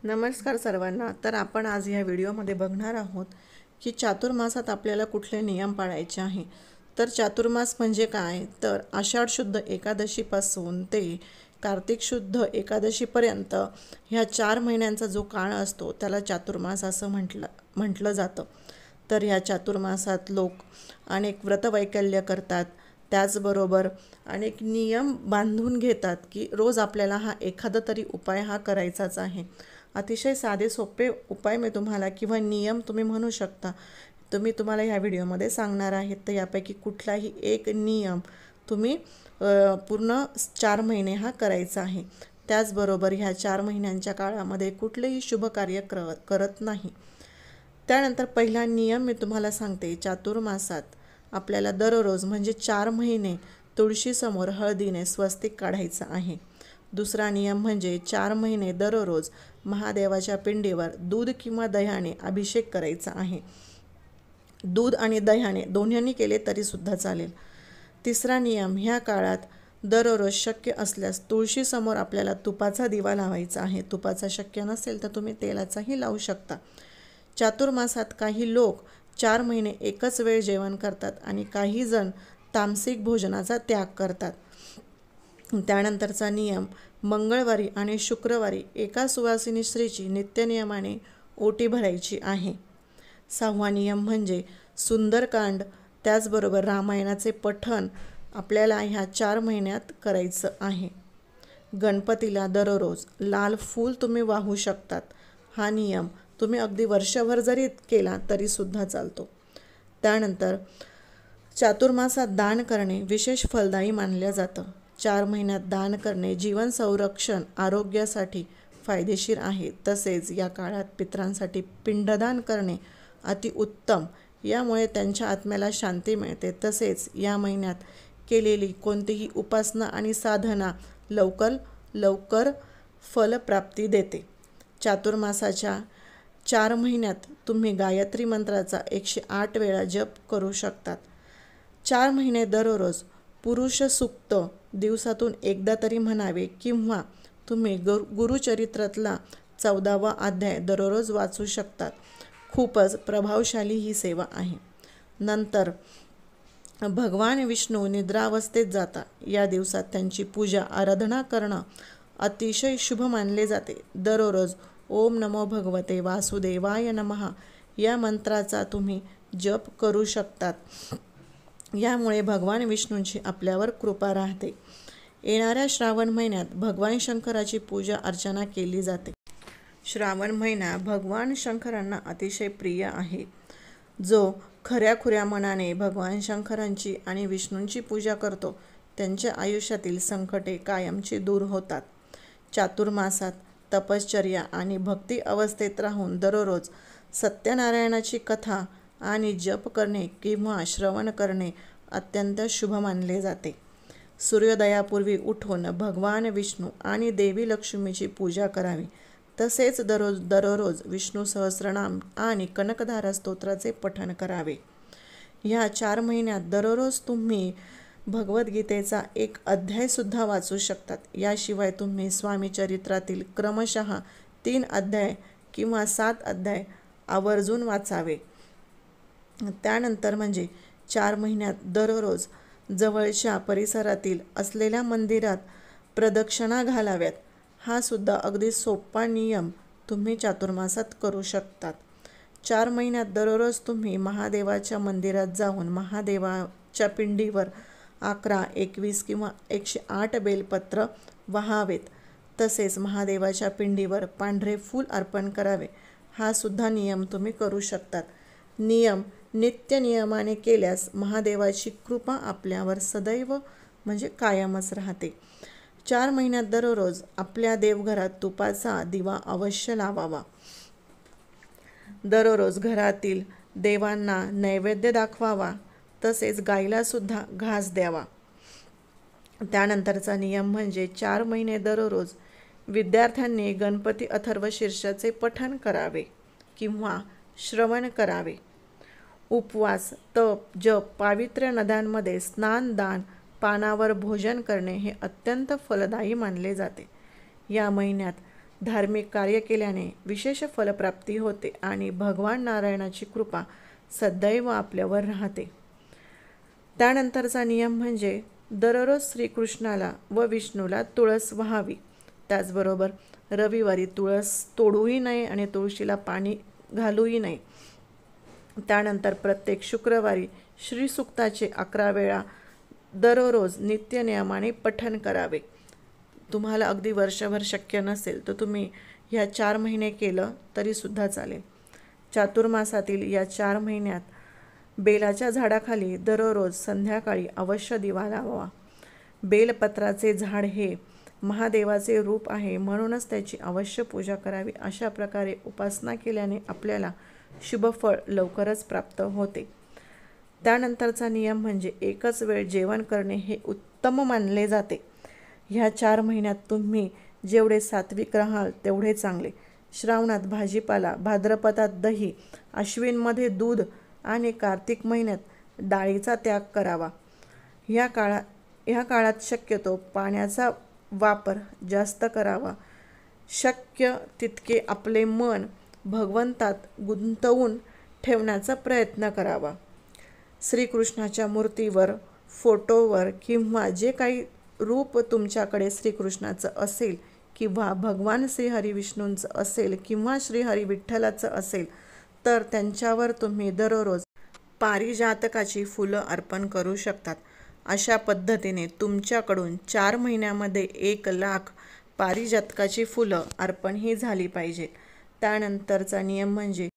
नमस्कार सर्वांना। तर आपण आज या व्हिडिओमध्ये बघणार आहोत की चातुर्मासात आपल्याला कुठले नियम पाळायचे आहे। तर चातुर्मास म्हणजे काय, तर आषाढ शुद्ध एकादशीपासून ते कार्तिक शुद्ध एकादशीपर्यंत ह्या 4 महिन्यांचा जो काळ असतो त्याला चातुर्मास असं म्हटलं जातं। तर ह्या चातुर्मासात लोक अनेक व्रतवैकल्य करतात, त्याचबरोबर अनेक नियम बांधून घेतात की रोज आपल्याला हा एखादा तरी उपाय हा करायचाच आहे। अतिशय साधे सोपे उपाय मी तुम्हाला किंवा नियम तुम्ही म्हणू शकता, तुम्हाला ह्या व्हिडिओमध्ये सांगणार आहे। तर यापैकी कुठलाही एक नियम तुम्ही पूर्ण 4 महिने हा करायचा आहे। त्याचबरोबर ह्या 4 महिन्यांच्या काळामध्ये कुठलेही शुभ कार्य करत नाही। त्यानंतर पहिला नियम मी तुम्हाला सांगते। चातुर्मासात आपल्याला दररोज म्हणजे 4 महिने तुळशीसमोर हळदीने स्वस्तिक काढायचं आहे। दुसरा नियम म्हणजे 4 महिने दररोज महादेवाच्या पिंडीवर दूध किंवा दह्याने अभिषेक करायचा आहे। दूध आणि दह्याने दोन्हींनी केले तरी सुद्धा चालेल। तिसरा नियम, ह्या काळात दररोज शक्य असल्यास तुळशीसमोर आपल्याला तुपाचा दिवा लावायचा आहे। तुपाचा शक्य नसेल तर तुम्ही तेलाचाही लावू शकता। चातुर्मासात काही लोक 4 महिने एकच वेळ जेवण करतात आणि काही जण तामसिक भोजनाचा त्याग करतात। त्यानंतरचा नियम, मंगळवारी आणि शुक्रवारी एका सुवासिनी स्त्रीची नित्यनियमाने ओटी भरायची आहे। 6वा नियम म्हणजे सुंदरकांड, त्याचबरोबर रामायणाचे पठण आपल्याला ह्या 4 महिन्यात करायचं आहे। गणपतीला दररोज लाल फूल तुम्ही वाहू शकतात। हा नियम तुम्ही अगदी वर्षभर जरी केला तरी सुद्धा चालतो। त्यानंतर चातुर्मासात दान करणे विशेष फलदायी मानलं जातं। 4 महिन्यात दान करणे जीवन संरक्षण आरोग्यासाठी फायदेशीर आहे। तसेच या काळात पितरांसाठी पिंडदान करणे अतिउत्तम, यामुळे त्यांच्या आत्म्याला शांती मिळते। तसेच या महिन्यात केलेली कोणतीही उपासना आणि साधना लवकर फलप्राप्ती देते। चातुर्मासाच्या 4 महिन्यात तुम्ही गायत्री मंत्राचा 108 वेळा जप करू शकतात। 4 महिने दररोज पुरुष सूक्त दिवसातून एकदा तरी म्हणावे किंवा तुम्ही गुरुचरित्रातला 14वा अध्याय दररोज वाचू शकतात। खूपच प्रभावशाली ही सेवा आहे। नंतर भगवान विष्णू निद्रावस्थेत जातात। या दिवसात त्यांची पूजा आराधना करणं अतिशय शुभ मानले जाते। दररोज ओम नमो भगवते वासुदेवाय नमः या मंत्राचा तुम्ही जप करू शकतात। यामुळे भगवान विष्णूंची आपल्यावर कृपा राहते। येणाऱ्या श्रावण महिन्यात भगवान शंकराची पूजा अर्चना केली जाते। श्रावण महिना भगवान शंकरांना अतिशय प्रिय आहे। जो खऱ्याखुऱ्या मनाने भगवान शंकरांची आणि विष्णूंची पूजा करतो त्यांच्या आयुष्यातील संकटे कायमची दूर होतात। चातुर्मासात तपश्चर्या आणि भक्ती अवस्थेत राहून दररोज सत्यनारायणाची कथा आणि जप करणे किंवा श्रवण करणे अत्यंत शुभ मानले जाते। सूर्योदयापूर्वी उठून भगवान विष्णू आणि देवी लक्ष्मीची पूजा करावी। तसेच दररोज विष्णू सहस्रनाम आणि कनकधारा स्तोत्राचे पठण करावे। ह्या 4 महिन्यात दररोज तुम्ही भगवद्गीतेचा 1 अध्याय सुद्धा वाचू शकतात। याशिवाय तुम्ही स्वामी चरित्रातील क्रमशः 3 अध्याय किंवा 7 अध्याय आवर्जून वाचावे। त्यानंतर म्हणजे 4 महिन्यात दररोज जवळच्या परिसरातील असलेल्या मंदिरात प्रदक्षिणा घालाव्यात। हा सुद्धा अगदी सोपा नियम तुम्ही चातुर्मासात करू शकतात। 4 महिन्यात दररोज तुम्ही महादेवाच्या मंदिरात जाऊन महादेवाच्या पिंडीवर 11, 21 किंवा 108 बेलपत्र वाहावेत। तसेच महादेवाच्या पिंडीवर पांढरे फूल अर्पण करावे। हा सुद्धा नियम तुम्ही करू शकतात। नियम नित्य नियमाने केल्यास महादेवाची कृपा आपल्यावर सदैव म्हणजे कायमच राहते। 4 महिन्यात दररोज आपल्या देवघरात तुपाचा दिवा अवश्य लावावा। दररोज घरातील देवांना नैवेद्य दाखवावा। तसेच गाईला सुद्धा घास द्यावा। त्यानंतरचा नियम म्हणजे 4 महिने दररोज विद्यार्थ्यांनी गणपती अथर्व शीर्षाचे पठण करावे किंवा श्रवण करावे। उपवास, तप, जप, पावित्र्य नद्यांमध्ये स्नान, दान, पानावर भोजन करणे हे अत्यंत फलदायी मानले जाते। या महिन्यात धार्मिक कार्य केल्याने विशेष फलप्राप्ती होते आणि भगवान नारायणाची कृपा सदैव आपल्यावर राहते. त्यानंतरचा नियम म्हणजे दररोज श्रीकृष्णाला व विष्णूला तुळस व्हावी. त्याचबरोबर रविवारी तुळस तोडूही नये आणि तुळशीला पाणी घालूही नये. त्यानंतर प्रत्येक शुक्रवारी श्रीसूक्ताचे 11 वेळा दररोज नित्यनियमाने पठण करावे. तुम्हाला अगदी वर्षभर शक्य नसेल तर तुम्ही ह्या 4 महिने केलं तरीसुद्धा चालेल. चातुर्मासातील या 4 महिन्यात बेलाच्या झाडाखाली दररोज संध्याकाळी अवश्य दिवा लावावा. बेलपत्राचे झाड हे महादेवाचे रूप आहे, म्हणूनच त्याची अवश्य पूजा करावी. अशा प्रकारे उपासना केल्याने आपल्याला शुभफळ लवकरच प्राप्त होते. त्यानंतरचा नियम म्हणजे एकच वेळ जेवण करणे हे उत्तम मानले जाते. ह्या 4 महिन्यात तुम्ही जेवढे सात्विक राहाल तेवढे चांगले. श्रावणात भाजीपाला, भाद्रपदात दही, अश्विनमध्ये दूध आणि कार्तिक महिन्यात डाळीचा त्याग करावा. ह्या काळात शक्यतो पाण्याचा वापर जास्त करावा. शक्य तितके आपले मन भगवंतात गुंतवून ठेवण्याचा प्रयत्न करावा. श्रीकृष्णाच्या मूर्तीवर, फोटोवर किंवा जे काही रूप तुमच्याकडे श्रीकृष्णाचं असेल किंवा भगवान श्रीहरी विष्णूंचं असेल किंवा श्रीहरी विठ्ठलाचं असेल तर त्यांच्यावर तुम्ही दररोज पारिजातकाची फुलं अर्पण करू शकतात. अशा पद्धतीने तुमच्याकडून 4 महिन्यामध्ये 1,00,000 पारिजातकाची फुलं अर्पण ही झाली पाहिजे. त्यानंतरचा नियम म्हणजे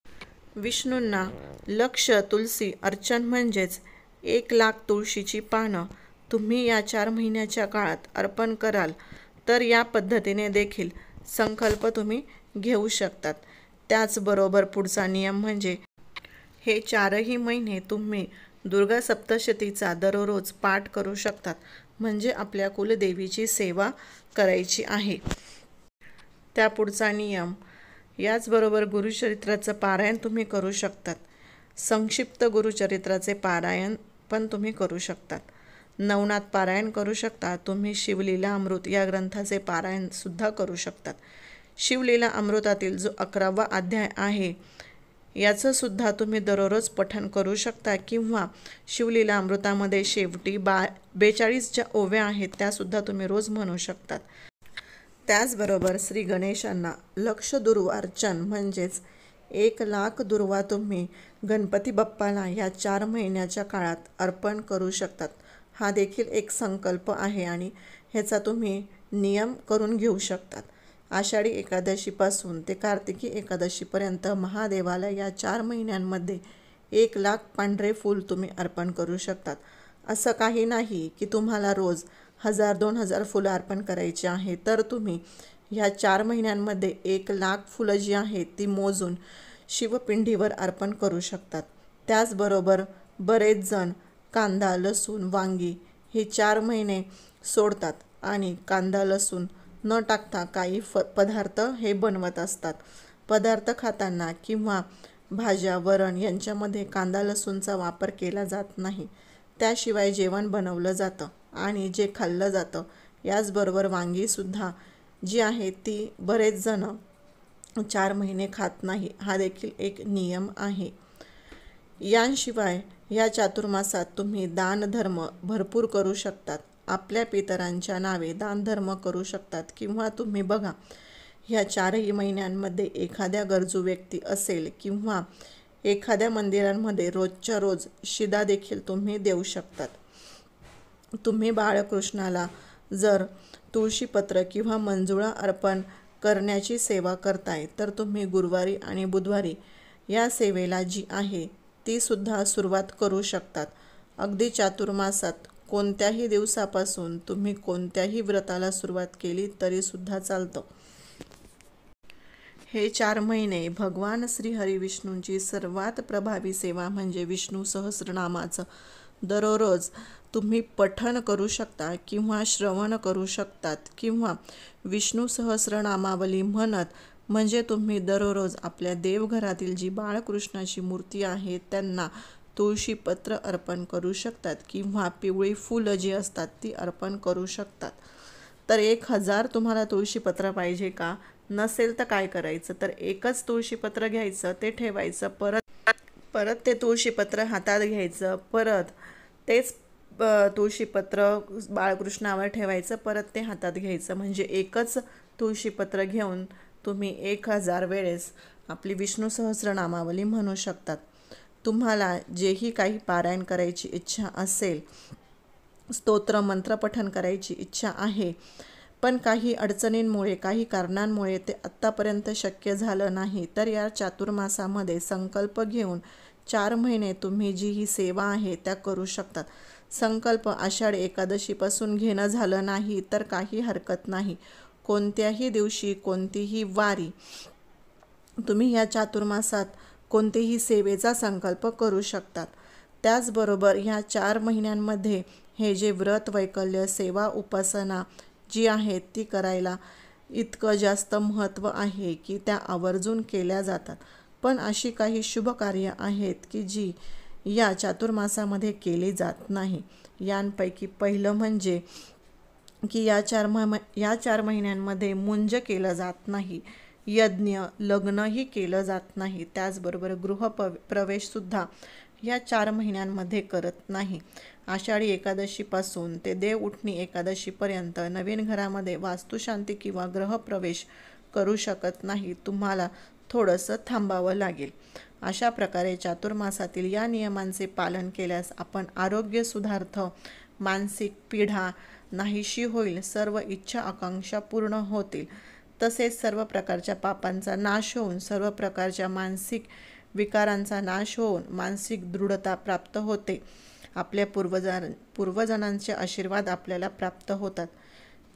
विष्णूंना लक्ष तुलसी अर्चन म्हणजेच 1,00,000 तुळशीची पानं तुम्ही या 4 महिन्याच्या काळात अर्पण कराल तर या पद्धतीने देखील संकल्प तुम्ही घेऊ शकतात. त्याचबरोबर पुढचा नियम म्हणजे हे 4ही महिने तुम्ही दुर्गा सप्तशतीचा दररोज पाठ करू शकतात. म्हणजे आपल्या कुलदेवीची सेवा करायची आहे. त्यापुढचा नियम याचबरोबर गुरुचरित्राचं पारायण तुम्ही करू शकतात. संक्षिप्त गुरुचरित्राचे पारायण पण तुम्ही करू शकतात. नवनाथ पारायण करू शकता. तुम्ही शिवलीला अमृत या ग्रंथाचे पारायण सुद्धा करू शकतात. शिवलीला अमृतातील जो 11वा अध्याय आहे याचं सुद्धा तुम्ही दररोज पठण करू शकता किंवा शिवलीला अमृतामध्ये शेवटी 42 ज्या ओव्या आहेत त्यासुद्धा तुम्ही रोज म्हणू शकतात. त्याचबरोबर श्री गणेशांना लक्ष दुर्वार्चन म्हणजेच 1,00,000 दुर्वा तुम्ही गणपती बाप्पाला या 4 महिन्याच्या काळात अर्पण करू शकतात. हा देखील एक संकल्प आहे आणि ह्याचा तुम्ही नियम करून घेऊ शकतात. आषाढी एकादशीपासून ते कार्तिकी एकादशीपर्यंत महादेवाला या 4 महिन्यांमध्ये 1,00,000 पांढरे फूल तुम्ही अर्पण करू शकतात. असं काही नाही की तुम्हाला रोज 1,000-2,000 फुलं अर्पण करायची आहे, तर तुम्ही ह्या 4 महिन्यांमध्ये 1,00,000 फुलं जी आहेत ती मोजून शिवपिंडीवर अर्पण करू शकतात. त्याचबरोबर बरेच जण कांदा, लसूण, वांगी हे 4 महिने सोडतात आणि कांदा, लसूण न टाकता काही पदार्थ हे बनवत असतात. पदार्थ खाताना किंवा भाज्या, वरण यांच्यामध्ये कांदा, लसूणचा वापर केला जात नाही. त्याशिवाय जेवण बनवलं जातं आणि जे खाल्लं जातं. याचबरोबर वांगीसुद्धा जी आहे ती बरेच जण 4 महिने खात नाही. हा देखील एक नियम आहे. यांशिवाय या चातुर्मासात तुम्ही दानधर्म भरपूर करू शकतात. आपल्या पितरांच्या नावे दानधर्म करू शकतात किंवा तुम्ही बघा ह्या 4ही महिन्यांमध्ये एखाद्या गरजू व्यक्ती असेल किंवा एखाद्या मंदिरांमध्ये रोजच्या रोज शिदा देखील तुम्ही देऊ शकतात. तुम्ही बाळकृष्णाला जर तुळशीपत्र किंवा मंजुळा अर्पण करण्याची सेवा करताय तर तुम्ही गुरुवारी आणि बुधवारी या सेवेला जी आहे ती सुद्धा सुरुवात करू शकतात. अगदी चातुर्मासात कोणत्याही दिवसापासून तुम्ही कोणत्याही व्रताला सुरुवात केली तरी सुद्धा चालतं. हे 4 महिने भगवान श्रीहरी विष्णूंची सर्वात प्रभावी सेवा म्हणजे विष्णू सहस्रनामाचं दररोज तुम्ही पठण करू शकता किंवा श्रवण करू शकतात किंवा विष्णू सहस्रनामावली म्हणत म्हणजे तुम्ही दररोज आपल्या देवघरातील जी बाळकृष्णाची मूर्ती आहे त्यांना तुळशीपत्र अर्पण करू शकतात किंवा पिवळी फुलं जी असतात ती अर्पण करू शकतात. तर 1,000 तुम्हाला तुळशीपत्र पाहिजे का नसेल तर काय करायचं, तर एकच तुळशीपत्र घ्यायचं, ते ठेवायचं, परत ते तुळशीपत्र हातात घ्यायचं, परत तेच तुळशीपत्र बाळकृष्णावर ठेवायचं, परत ते हातात घ्यायचं. म्हणजे एकच तुळशीपत्र घेऊन तुम्ही 1000 वेळेस आपली विष्णू सहस्रनामावली म्हणू शकतात. तुम्हाला जेही काही पारायण करायची इच्छा असेल, स्तोत्र मंत्रपठण करायची इच्छा आहे, पण काही अडचणींमुळे, काही कारणांमुळे ते आत्तापर्यंत शक्य झालं नाही, तर या चातुर्मासामध्ये संकल्प घेऊन 4 महिने तुम्ही जी ही सेवा आहे त्या करू शकतात. संकल्प आषाढ एकादशीपासून घेणं झालं नाही तर काही हरकत नाही. कोणत्याही दिवशी कोणतीही वारी तुम्ही या चातुर्मासात कोणतेही सेवेचा संकल्प करू शकतात. त्याचबरोबर ह्या 4 महिन्यांमध्ये हे जे व्रत, वैकल्य, सेवा, उपासना जी आहेत ती करायला इतकं जास्त महत्त्व आहे की त्या आवर्जून केल्या जातात. पण अशी काही शुभ कार्य आहेत की जी या चातुर्मासामध्ये केली जात नाही. यांपैकी पहिलं म्हणजे की या 4 महिन्यांमध्ये मुंज केलं जात नाही, यज्ञ, लग्नही केलं जात नाही. त्याचबरोबर प्रवेशसुद्धा या 4 महिन्यांमध्ये करत नाही. आषाढी एकादशीपासून ते देव उठणी एकादशीपर्यंत नवीन घरामध्ये वास्तुशांती किंवा ग्रहप्रवेश करू शकत नाही. तुम्हाला थोडंसं थांबावं लागेल. अशा प्रकारे चातुर्मासातील या नियमांचे पालन केल्यास आपण आरोग्य सुधारतं, मानसिक पीडा नाहीशी होईल, सर्व इच्छा आकांक्षा पूर्ण होतील, तसेच सर्व प्रकारच्या पापांचा नाश होऊन, सर्व प्रकारच्या मानसिक विकारांचा नाश होऊन मानसिक दृढता प्राप्त होते. आपल्या पूर्वजनांचे आशीर्वाद आपल्याला प्राप्त होतात.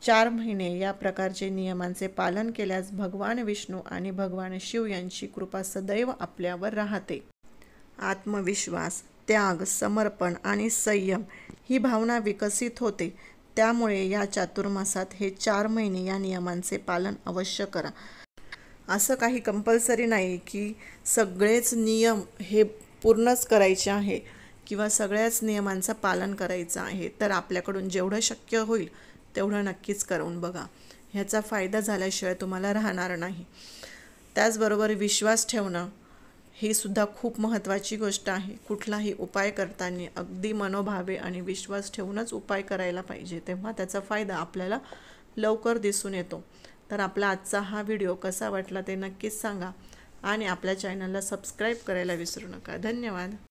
4 महिने या प्रकारचे नियमांचे पालन केल्यास भगवान विष्णू आणि भगवान शिव यांची कृपा सदैव आपल्यावर राहते. आत्मविश्वास, त्याग, समर्पण आणि संयम ही भावना विकसित होते. त्यामुळे या चातुर्मासात हे 4 महिने या नियमांचे पालन अवश्य करा. असं काही कंपल्सरी नाही की सगळेच नियम हे पूर्णच करायचे आहे किंवा सगळ्याच नियमांचं पालन करायचं आहे. तर आपल्याकडून जेवढं शक्य होईल तेवढं नक्कीच करून बघा. ह्याचा फायदा झाल्याशिवाय तुम्हाला राहणार नाही. त्याचबरोबर विश्वास ठेवणं ही सुद्धा खूप महत्त्वाची गोष्ट आहे. कुठलाही उपाय करताना अगदी मनोभावे आणि विश्वास ठेवूनच उपाय करायला पाहिजे, तेव्हा त्याचा फायदा आपल्याला लवकर दिसून येतो. तर आपला आजचा हा व्हिडिओ कसा वाटला ते नक्कीच सांगा आणि आपल्या चॅनलला सबस्क्राईब करायला विसरू नका. धन्यवाद.